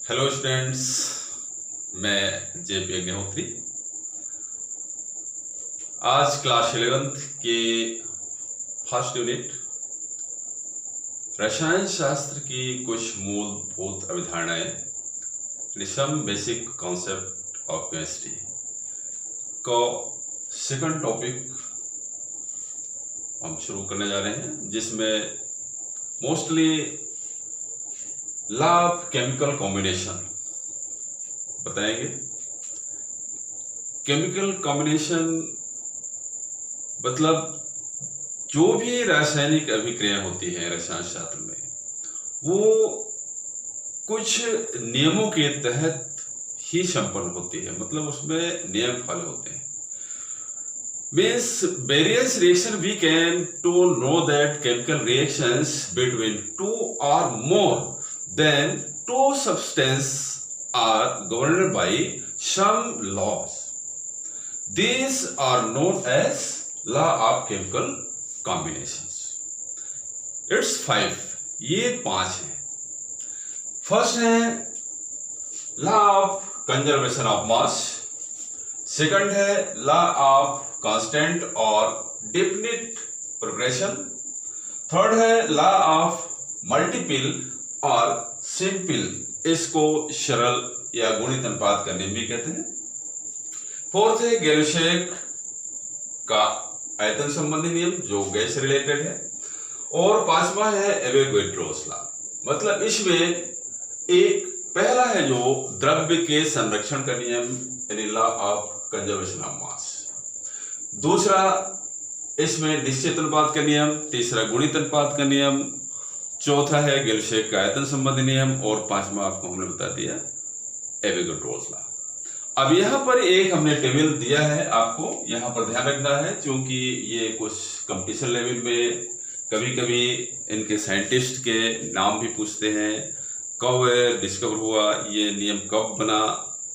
Hello students, मैं JP Agnihotri. आज class 11th के फर्स्ट यूनिट रसायन शास्त्र की कुछ मूलभूत अवधारणाएं, some basic concept of chemistry को सेकंड टॉपिक हम शुरू करने जा रहे हैं, जिसमें mostly law of chemical combination बताएंगे। केमिकल कॉम्बिनेशन मतलब जो भी रासायनिक अभिक्रिया होती है रसायन शास्त्र में, वो कुछ नियमों के तहत ही संपन्न होती है। मतलब उसमें नियम फॉलो होते हैं। Means various reaction we can to know that chemical reactions between two or more than two substances are governed by some laws. These are known as law of chemical combinations. It's 5. ये 5 है। First है law of conservation of mass, second है law of constant और definite progression, third है law of multiple और simple, इसको सरल या गुणित अनुपात का नियम भी कहते हैं। फोर्थ है गैल्यूशेक का आयतन संबंधी नियम जो गैस रिलेटेड है, और पांचवा है एवोगैड्रोस लॉ। मतलब इसमें एक पहला है जो द्रव्य के संरक्षण का नियम यानी law of conservation of mass, दूसरा इसमें निश्चित अनुपात का नियम, तीसरा गुणित अनुपात का नियम, चौथा है गैल्यूशेक का आयतन संबंधी नियम, और पांचवा आपको हमने बता दिया एवोगैड्रोस लॉ। अब यहाँ पर एक हमने टेबल दिया है, आपको यहाँ पर ध्यान रखना है, क्योंकि ये कुछ कंपटीशन लेवल में कभी कभी इनके साइंटिस्ट के नाम भी पूछते हैं, कब डिस्कवर हुआ, ये नियम कब बना।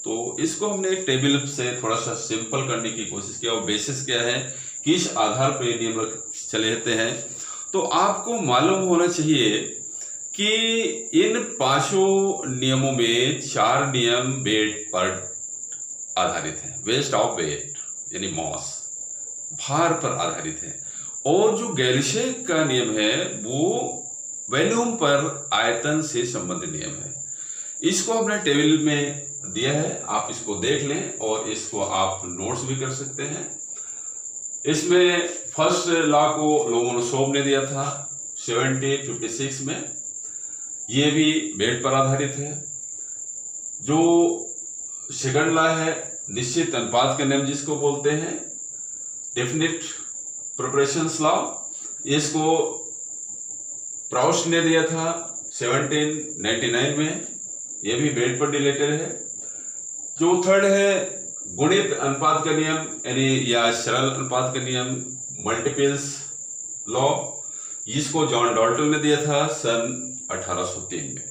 तो इसको हमने एक टेबल से थोड़ा सा सिंपल करने की कोशिश किया, और बेसिस क्या है, किस आधार पर ये नियम चले जाते हैं। तो आपको मालूम होना चाहिए कि इन पांचों नियमों में 4 नियम वेट पर आधारित हैं। वेस्ट ऑफ वेट यानी मॉस, भार पर आधारित है, और जो गैल्यूशेक का नियम है वो वॉल्यूम पर आयतन से संबंधित नियम है। इसको हमने टेबल में दिया है, आप इसको देख लें और इसको आप नोट्स भी कर सकते हैं। इसमें फर्स्ट लॉ को लोमोनोसोव ने दिया था 1756 में, ये भी वेट पर आधारित है। जो सेकंड लॉ है निश्चित अनुपात का नियम जिसको बोलते हैं डेफिनिट प्रोपोर्शंस लॉ, इसको प्राउस्ट ने दिया था 1799 में, ये भी वेट पर रिलेटेड है। जो थर्ड है गुणित अनुपात का नियम यानी या सरल अनुपात का नियम मल्टीपल्स लॉ, इसको जॉन डॉल्टन ने दिया था सन 1803 में।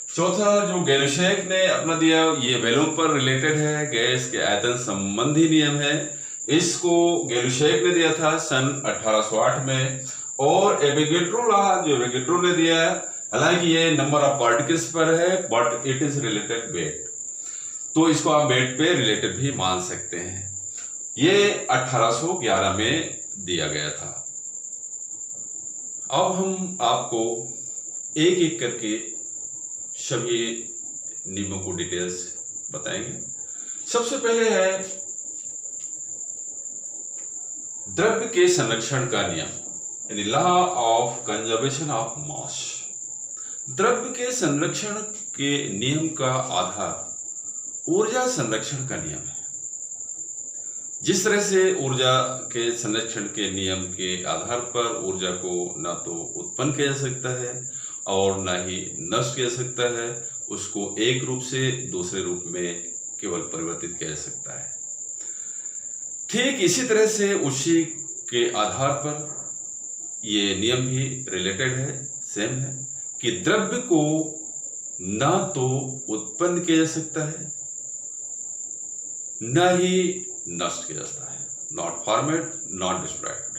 चौथा जो गैल्यूशेक ने अपना दिया, ये वॉल्यूम पर रिलेटेड है, गैस के आयतन संबंधी नियम है, इसको गैल्यूशेक ने दिया था सन 1808 में। और एवोगैड्रो लॉ जो एवोगैड्रो ने दिया है, हालांकि ये नंबर ऑफ पार्टिकल्स पर है but it is related weight, तो इसको आप वेट पे रिलेटेड भी मान सकते हैं। ये 1811 में दिया गया था। अब हम आपको एक एक करके सभी नियमों को डिटेल्स बताएंगे। सबसे पहले है द्रव्य के संरक्षण का नियम यानी law of conservation of mass. द्रव्य के संरक्षण के नियम का आधार ऊर्जा संरक्षण का नियम है। जिस तरह से ऊर्जा के संरक्षण के नियम के आधार पर ऊर्जा को ना तो उत्पन्न किया जा सकता है और ना ही नष्ट किया जा सकता है, उसको एक रूप से दूसरे रूप में केवल परिवर्तित किया जा सकता है। ठीक इसी तरह से उसी के आधार पर ये नियम भी रिलेटेड है, सेम है, कि द्रव्य को ना तो उत्पन्न किया जा सकता है न ही नष्ट किया जाता है। नॉट फॉर्मेड नॉट डिस्ट्रॉयड,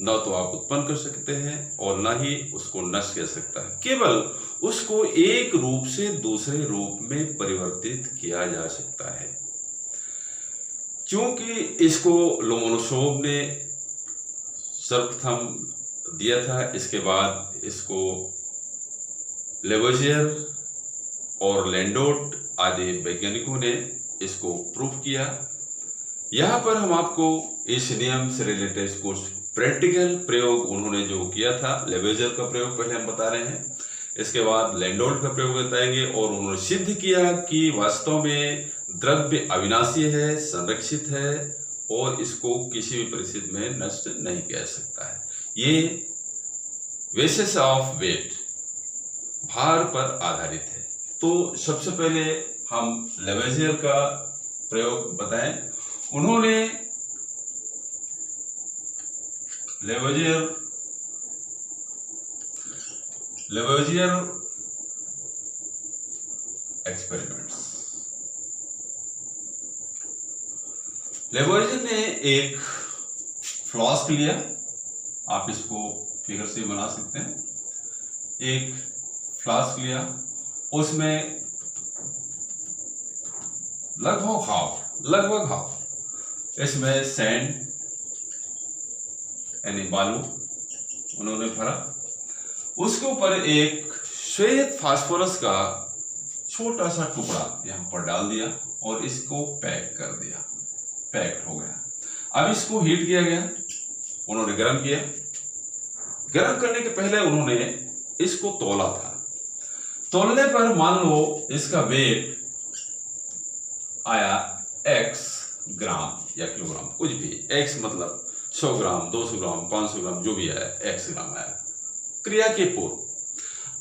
न तो आप उत्पन्न कर सकते हैं और न ही उसको नष्ट कर सकता है। केवल उसको एक रूप से दूसरे रूप में परिवर्तित किया जा सकता है। क्योंकि इसको लोमोनोसोव ने सर्वप्रथम दिया था, इसके बाद इसको लेवोजियर और लैंडोट आदि वैज्ञानिकों ने इसको प्रूफ किया। यहाँ पर हम आपको इस नियम से रिलेटेड कुछ प्रैक्टिकल प्रयोग उन्होंने जो किया था, लेवोजियर का प्रयोग पहले हम बता रहे हैं, इसके बाद लैंडोट का प्रयोग बताएंगे, और उन्होंने सिद्ध किया कि वास्तव में द्रव्य अविनाशी है, संरक्षित है और इसको किसी भी परिस्थिति में नष्ट नहीं किया जा सकता है। ये बेसिस ऑफ वेट, भार पर आधारित है। तो सबसे पहले हम लेवोजियर का प्रयोग बताएं। उन्होंने लेवोजियर एक्सपेरिमेंट्स, लेवोजियर ने एक फ्लास्क लिया, आप इसको फिगर से बना सकते हैं। एक फ्लास्क लिया, उसमें लगभग हाफ इसमें सैंड यानी बालू उन्होंने भरा। उसके ऊपर एक श्वेत फास्फोरस का छोटा सा टुकड़ा यहां पर डाल दिया और इसको पैक कर दिया। पैक्ड हो गया। अब इसको हीट किया गया, उन्होंने गर्म किया। गर्म करने के पहले उन्होंने इसको तौला था। तौलने पर मान लो इसका वेट आया x ग्राम या किलोग्राम, कुछ भी। x मतलब 100 ग्राम, 200 ग्राम, 500 ग्राम, जो भी आया, x ग्राम आया क्रिया के पूर्व।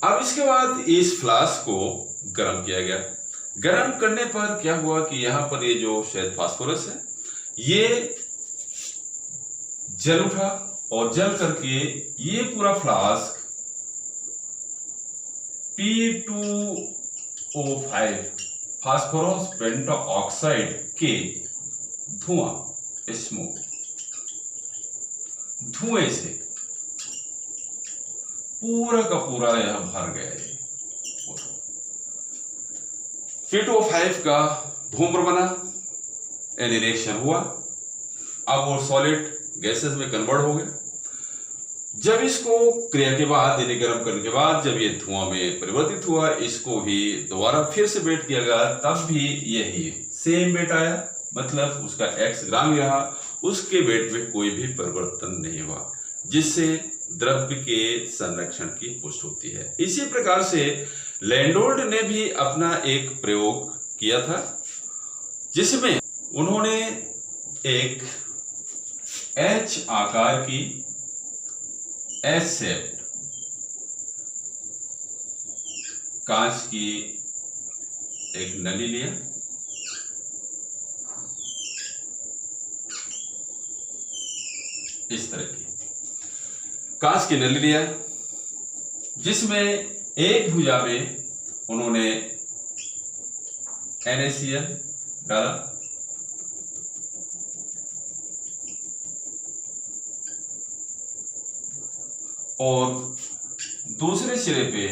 अब इसके बाद इस फ्लास्क को गर्म किया गया। गर्म करने पर क्या हुआ कि यहां पर ये जो श्वेत फास्फोरस है ये जल उठा और जल करके ये पूरा फ्लास्क P2O5 फास्फोरस पेंटाऑक्साइड के धुएं से पूरा का पूरा यह भर गया है। P2O5 का धूम्र बना, यानी रिएक्शन हुआ। अब वो सॉलिड गैसेस में कन्वर्ट हो गया। जब इसको क्रिया के बाद यानी गर्म करने के बाद जब ये धुआं में परिवर्तित हुआ, इसको भी दोबारा फिर से वेट किया गया, तब भी यही सेम वेट आया, मतलब उसका x ग्राम ही रहा, उसके वेट में कोई भी परिवर्तन नहीं हुआ, जिससे द्रव्य के संरक्षण की पुष्टि होती है। इसी प्रकार से लैंडोल्ट ने भी अपना एक प्रयोग किया था, जिसमें उन्होंने एक H आकार की एस शेप्ड कांच की एक नली लिया। इस तरह की कांच की नली लिया, जिसमें एक भुजा में उन्होंने NaCl डाला और दूसरे सिरे पे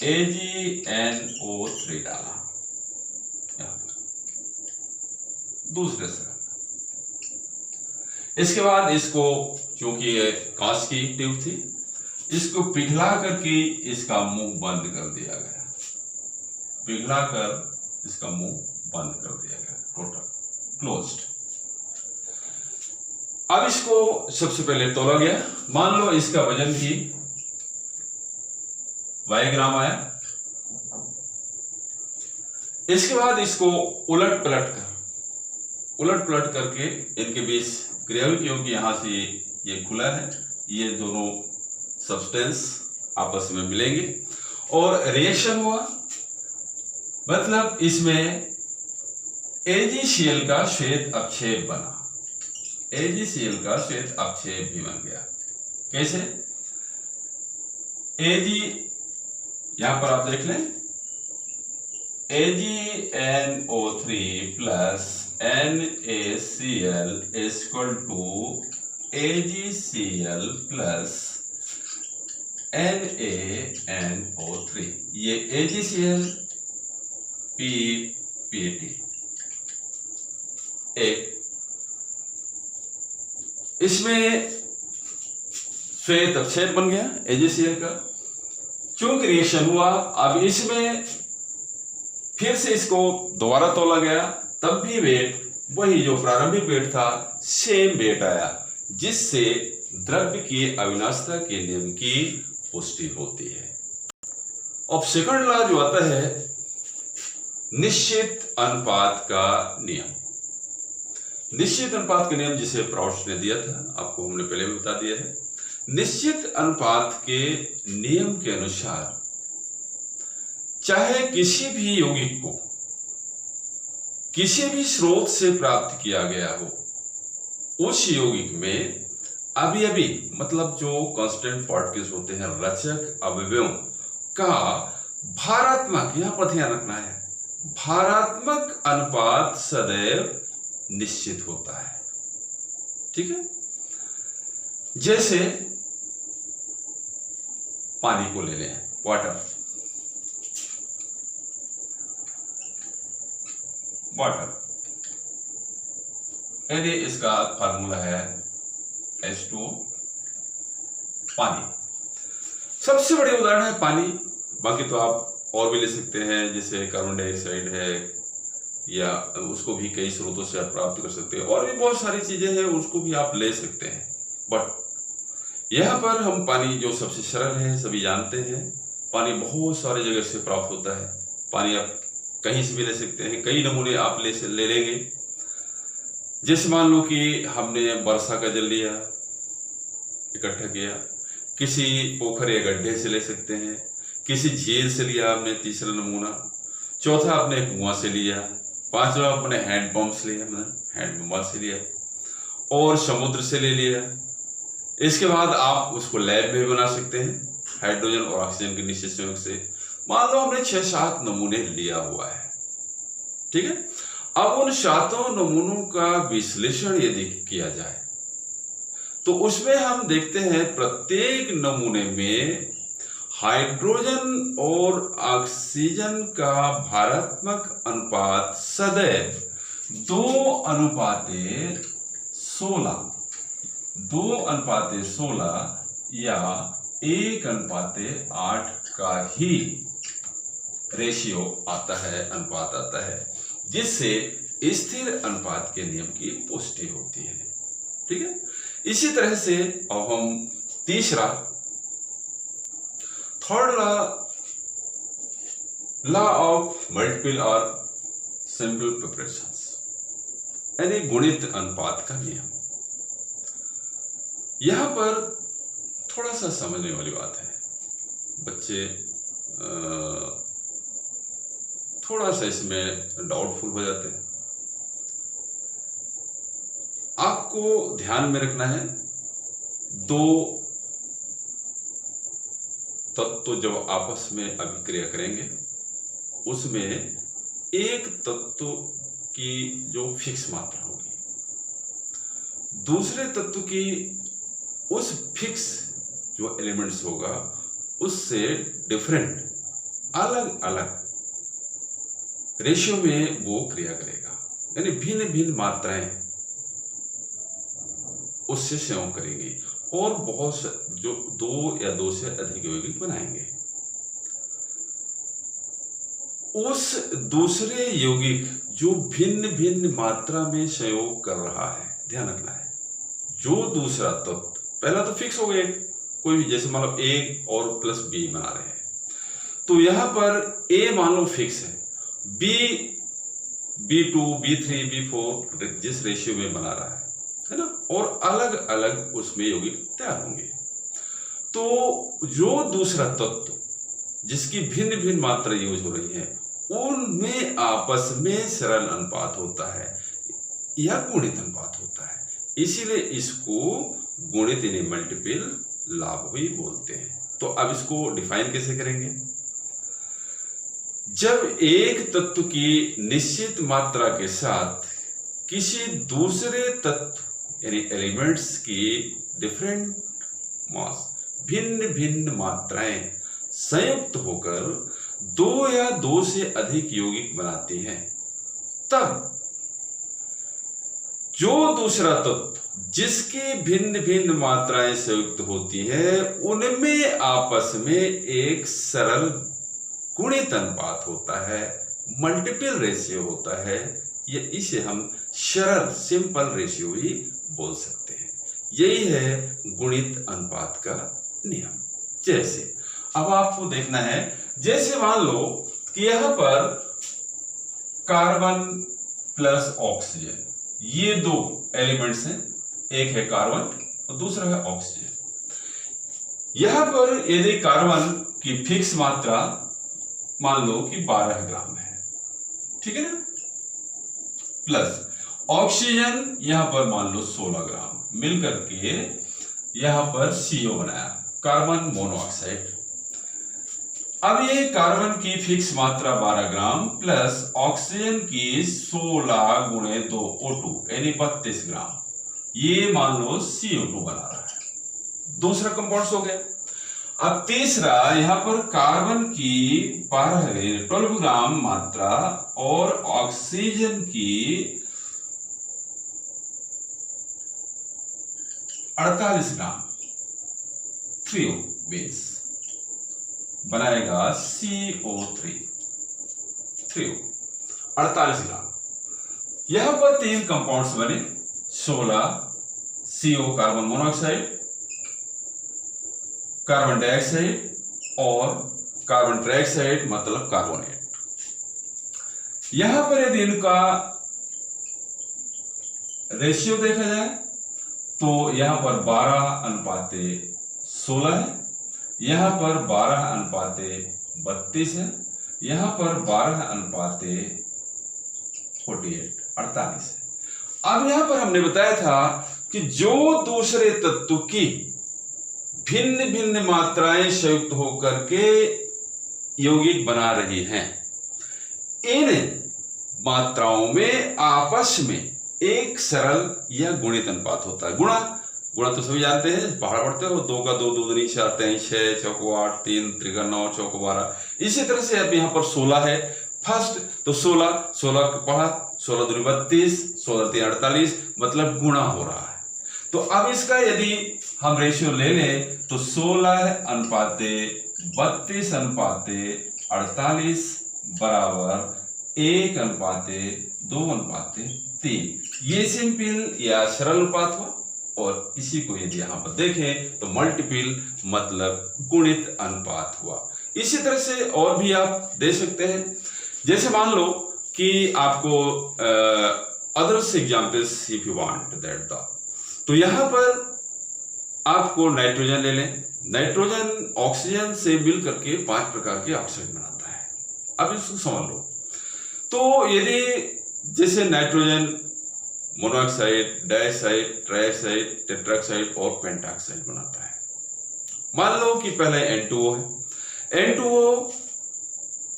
AgNO3 डाला। यहां पर दूसरे सिरे। इसके बाद इसको, क्योंकि ये कांच की ट्यूब थी, इसको पिघला करके इसका मुंह बंद कर दिया गया। पिघला कर इसका मुंह बंद कर दिया गया, टोटल क्लोज्ड। अब इसको सबसे पहले तौला गया। मान लो इसका वजन भी y ग्राम आया। इसके बाद इसको उलट पलट करके इनके बीच क्रिया हुई, क्योंकि यहां से ये खुला है, ये दोनों सब्सटेंस आपस में मिलेंगे और रिएक्शन हुआ। मतलब इसमें AgCl का श्वेत अपक्षेप बना। AgCl का श्वेत अपक्षेप भी बन गया। कैसे? Ag, यहां पर आप देख लें, AgNO3 plus NaCl equal to AgCl plus NaNO3, ये AgCl PPT एक, इसमें श्वेत अवक्षेप बन गया AgCl का। चूंकि रिएक्शन हुआ, अब इसमें फिर से इसको दोबारा तोला गया, तब भी वेट वही जो प्रारंभिक वेट था, सेम वेट आया, जिससे द्रव्य की अविनाशिता के नियम की पुष्टि होती है। अब सेकंड लॉ जो आता है निश्चित अनुपात का नियम। निश्चित अनुपात का नियम जिसे प्राउस्ट ने दिया था, आपको हमने पहले भी बता दिया है। निश्चित अनुपात के नियम के अनुसार चाहे किसी भी यौगिक को किसी भी स्रोत से प्राप्त किया गया हो, उस यौगिक में अभी मतलब जो कांस्टेंट पार्टिकल्स होते हैं, रचक अवयवों का भारात्मक, यहां पर ध्यान रखना है, भारात्मक अनुपात सदैव निश्चित होता है। ठीक है, जैसे पानी को ले लें, वाटर, यदि इसका फार्मूला है H2O, पानी सबसे बड़े उदाहरण है पानी। बाकी तो आप और भी ले सकते हैं, जैसे कार्बन डाइऑक्साइड है, या उसको भी कई स्रोतों से आप प्राप्त कर सकते हैं, और भी बहुत सारी चीजें हैं, उसको भी आप ले सकते हैं। बट यहाँ पर हम पानी जो सबसे सरल है, सभी जानते हैं, पानी बहुत सारी जगह से प्राप्त होता है। पानी आप कहीं से भी ले सकते हैं, कई नमूने आप ले लेंगे। जैसे मान लो कि हमने वर्षा का जल लिया, इकट्ठा किया, किसी पोखर या गड्ढे से ले सकते हैं, किसी झील से लिया आपने तीसरा नमूना, चौथा आपने कुआं से लिया, पांचवा अपने हैंडपंप से लिया, हैंडपंप से लिया, और समुद्र से ले लिया। इसके बाद आप उसको लैब में बना सकते हैं हाइड्रोजन और ऑक्सीजन के निश्चित संयोग से। मान लो हमने 6-7 नमूने लिया हुआ है, ठीक है। अब उन 7 नमूनों का विश्लेषण यदि किया जाए तो उसमें हम देखते हैं प्रत्येक नमूने में हाइड्रोजन और ऑक्सीजन का भारात्मक अनुपात सदैव 2:16 या 1:8 का ही रेशियो आता है, अनुपात आता है, जिससे स्थिर अनुपात के नियम की पुष्टि होती है। ठीक है, इसी तरह से अब हम तीसरा, थर्ड लॉ ऑफ मल्टीपल और सिंपल प्रिपरेशंस, यानी गुणित अनुपात का नियम। यहां पर थोड़ा सा समझने वाली बात है, बच्चे थोड़ा सा इसमें डाउटफुल हो जाते हैं। आपको ध्यान में रखना है, 2 तत्व जब आपस में अभिक्रिया करेंगे, उसमें एक तत्व की जो फिक्स मात्रा होगी, दूसरे तत्व की उस फिक्स जो एलिमेंट्स होगा उससे डिफरेंट, अलग अलग रेशियो में वो क्रिया करेगा, यानी भिन्न भिन्न मात्राएं उससे संयोग करेंगी और बहुत जो 2 या 2 से अधिक यौगिक बनाएंगे। उस दूसरे यौगिक जो भिन्न भिन्न मात्रा में संयोग कर रहा है, ध्यान रखना है, जो दूसरा तत्व, पहला तो फिक्स हो गया कोई भी, जैसे मान लो A और प्लस B बना रहे हैं, तो यहां पर A मान लो फिक्स है, B, B2, B3, B4 जिस रेशियो में बना रहा है ना, और अलग अलग उसमें यौगिक तैयार होंगे। तो जो दूसरा तत्व जिसकी भिन्न भिन्न मात्रा यूज हो रही है, उनमें आपस में सरल अनुपात होता है या गुणित अनुपात होता है, इसीलिए इसको गुणित यानी मल्टीपल लाभ भी बोलते हैं। तो अब इसको डिफाइन कैसे करेंगे? जब एक तत्व की निश्चित मात्रा के साथ किसी दूसरे तत्व यानी एलिमेंट्स की डिफरेंट मास भिन्न भिन्न मात्राएं संयुक्त होकर दो या दो से अधिक यौगिक बनाती हैं, तब जो दूसरा तत्व जिसकी भिन्न भिन्न मात्राएं संयुक्त होती है उनमें आपस में एक सरल गुणित अनुपात होता है, मल्टीपल रेशियो होता है, या इसे हम सरल सिंपल रेशियो भी बोल सकते हैं। यही है गुणित अनुपात का नियम। जैसे अब आपको देखना है, जैसे मान लो कि यहां पर कार्बन प्लस ऑक्सीजन, ये दो एलिमेंट्स हैं, एक है कार्बन और दूसरा है ऑक्सीजन। यहां पर यदि कार्बन की फिक्स मात्रा मान लो कि 12 ग्राम है, ठीक है ना, प्लस ऑक्सीजन यहां पर मान लो 16 ग्राम, मिलकर के यहां पर CO बनाया, कार्बन मोनोऑक्साइड। अब ये कार्बन की फिक्स मात्रा 12 ग्राम प्लस ऑक्सीजन की 16 गुणे 2 O2 यानी 32 ग्राम, ये मान लो CO2 बना रहा है। दूसरा कंपाउंड हो गया। अब तीसरा, यहां पर कार्बन की 12 ग्राम मात्रा और ऑक्सीजन की 48 ग्राम, 3O बेस बनाएगा CO3, 3O 48 ग्राम। यहां पर तीन कंपाउंड्स बने, 16 CO carbon monoxide, carbon dioxide और कार्बन ट्राइऑक्साइड मतलब कार्बोनेट। यहां पर यदि इनका रेशियो देखा जाए तो यहां पर 12:16 है, यहां पर 12:32 है, यहां पर 12:48 है। अब यहां पर हमने बताया था कि जो दूसरे तत्व की भिन्न भिन्न मात्राएं संयुक्त होकर के यौगिक बना रही हैं, इन मात्राओं में आपस में एक सरल या गुणित अनुपात होता है। गुणा तो सभी जानते हैं, पहाड़ पढ़ते हो, 2 का 2 दूनी 4 3 6 चौको 8 3 त्रिका 9 चौको 12। इसी तरह से अब यहाँ पर 16 है फर्स्ट, तो 16 पढ़ा, 16 दूनी 32, 16 3 48, मतलब गुणा हो रहा है। तो अब इसका यदि हम रेशियो ले लें तो 16:32:48 बराबर 1:2:3। ये सिंपल या सरल अनुपात हुआ। और इसी को यदि यहां पर देखें तो मल्टीपल मतलब गुणित अनुपात हुआ। इसी तरह से और भी आप दे सकते हैं। जैसे मान लो कि आपको others examples if you want that the, तो यहां पर आपको नाइट्रोजन ले लें। नाइट्रोजन ऑक्सीजन से मिल करके 5 प्रकार के ऑक्साइड बनाता है। अब इसको समझ लो। तो यदि जैसे nitrogen monoxide, dioxide, trioxide, tetroxide और पेंटाऑक्साइड बनाता है। मान लो कि पहले N2O है, N2O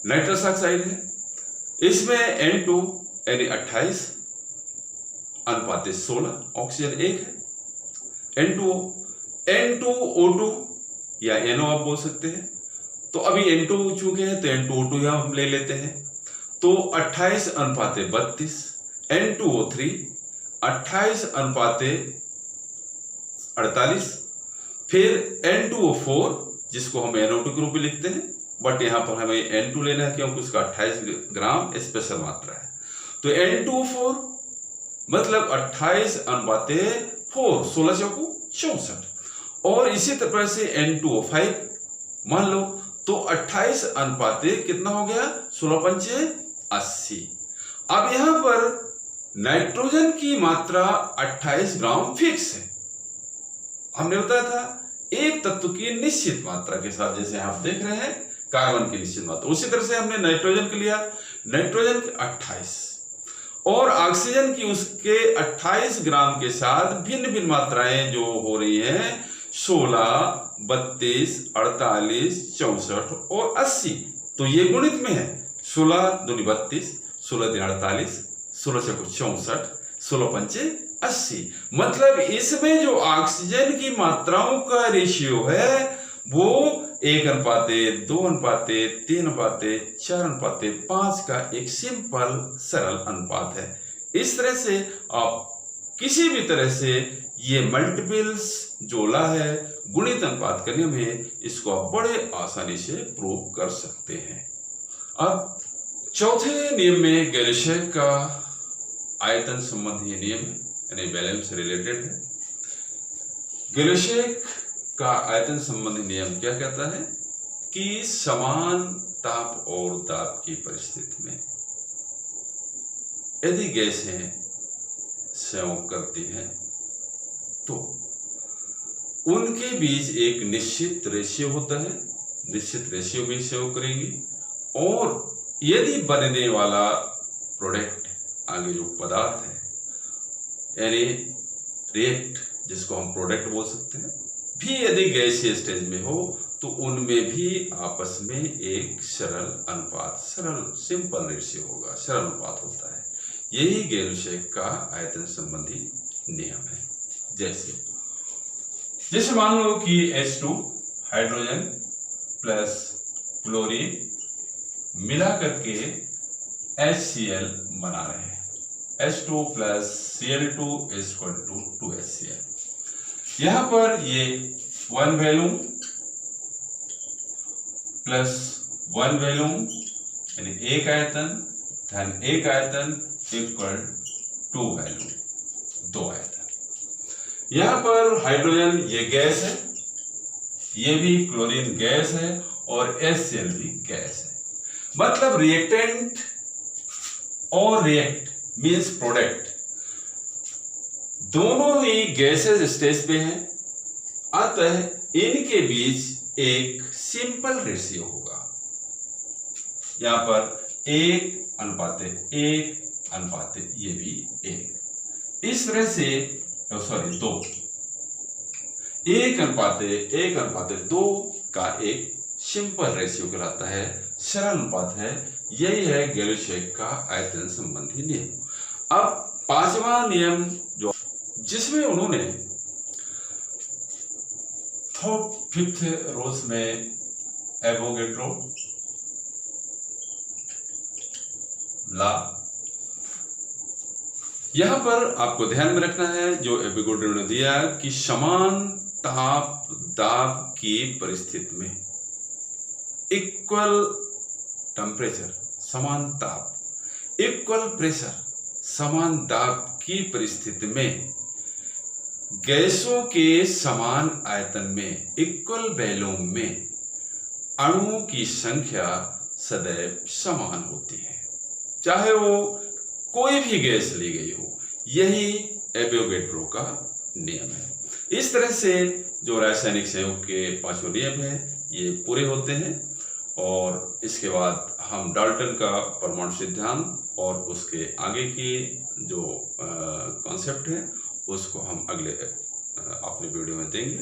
नाइट्रस ऑक्साइड है, इसमें N2 यानी 28:16, ऑक्सीजन 1 है। N2O, N2O2 या NO आप बोल सकते हैं। तो अभी N2 चुके हैं तो N2O2 यहां हम ले लेते हैं, तो 28:32, N2O3 28:48, फिर N2O4 जिसको हम NO2 के रूप में लिखते हैं, बट यहां पर हमें N2 लेना है क्योंकि उसका 28 ग्राम स्पेशल मात्रा है। तो N2O4 मतलब 28:4, 16×64। और इसी तरह से N2O5 मान लो तो 28 कितना हो गया, 16×5=80। अब यहां पर नाइट्रोजन की मात्रा 28 ग्राम फिक्स है। हमने बताया था एक तत्व की निश्चित मात्रा के साथ, जैसे आप देख रहे हैं कार्बन की निश्चित मात्रा, उसी तरह से हमने नाइट्रोजन के लिया, नाइट्रोजन के 28 और ऑक्सीजन की उसके 28 ग्राम के साथ भिन्न भिन्न मात्राएं जो हो रही हैं 16, 32, 48, 64 और 80। तो ये गुणित में है, 16 दूनी 32, 16 तीन 48, 16 64, 16 पंचे 80। मतलब इसमें जो ऑक्सीजन की मात्राओं का रेशियो है वो 1:1, 2:3, 3:4, 5 का एक सिंपल सरल अनुपात है। इस तरह से आप किसी भी तरह से ये मल्टीपल्स जोला है गुणित अनुपात करने में इसको आप बड़े आसानी से प्रूव कर सकते हैं। अब चौथे नियम में गैलिलियो का आयतन संबंधी नियम है, यानी वैलेंस से रिलेटेड है। गैलिलियो का आयतन संबंधी नियम क्या कहता है कि समान ताप और दाब की परिस्थिति में यदि गैसें संयोग करती हैं तो उनके बीच एक निश्चित रेशियो होता है, निश्चित रेशियो में संयोग करेंगी और यदि बनने वाला प्रोडक्ट आगे जो पदार्थ है यानी रिएक्ट जिसको हम प्रोडक्ट बोल सकते हैं भी यदि गैसीय स्टेज में हो तो उनमें भी आपस में एक सरल अनुपात, सरल सिंपल रेशियो होगा, सरल अनुपात होता है। यही गैलिलियो का आयतन संबंधी नियम है। जैसे मान लो कि H2 हाइड्रोजन प्लस क्लोरीन मिला करके HCl बना रहे हैं। H2 plus Cl2 is equal to 2HCl। यहां पर ये 1 वैल्यूम प्लस 1 वैल्यूम यानी एक आयतन धन एक आयतन इक्वल 2 वैल्यूम, 2 आयतन। यहां पर हाइड्रोजन ये गैस है, ये भी क्लोरीन गैस है और HCl भी गैस है। मतलब रिएक्टेंट और रिएक्ट मींस प्रोडक्ट दोनों ही गैसेज स्टेज पे हैं, अतः इनके बीच एक सिंपल रेशियो होगा। यहां पर 1:1 ये भी 1, इस तरह से 2 1:1:2 का एक सिंपल रेशियो कहलाता है, सरल अनुपात है। यही है गैलिलियो का आयतन संबंधी नियम। अब पांचवा नियम जो जिसमें उन्होंने फिफ्थ रोज में एवोगैड्रो ला, यहां पर आपको ध्यान में रखना है जो एवोगैड्रो ने दिया कि समान ताप दाब की परिस्थिति में इक्वल टेम्परेचर, समान ताप इक्वल प्रेशर, समान दाब की परिस्थिति में गैसों के समान आयतन में इक्वल वॉल्यूम में अणुओं की संख्या सदैव समान होती है, चाहे वो कोई भी गैस ली गई हो। यही एवोगैड्रो का नियम है। इस तरह से जो रासायनिक संयोग के पांचों नियम है ये पूरे होते हैं और इसके बाद हम डाल्टन का परमाणु सिद्धांत और उसके आगे की जो कॉन्सेप्ट है उसको हम अगले अपने वीडियो में देंगे।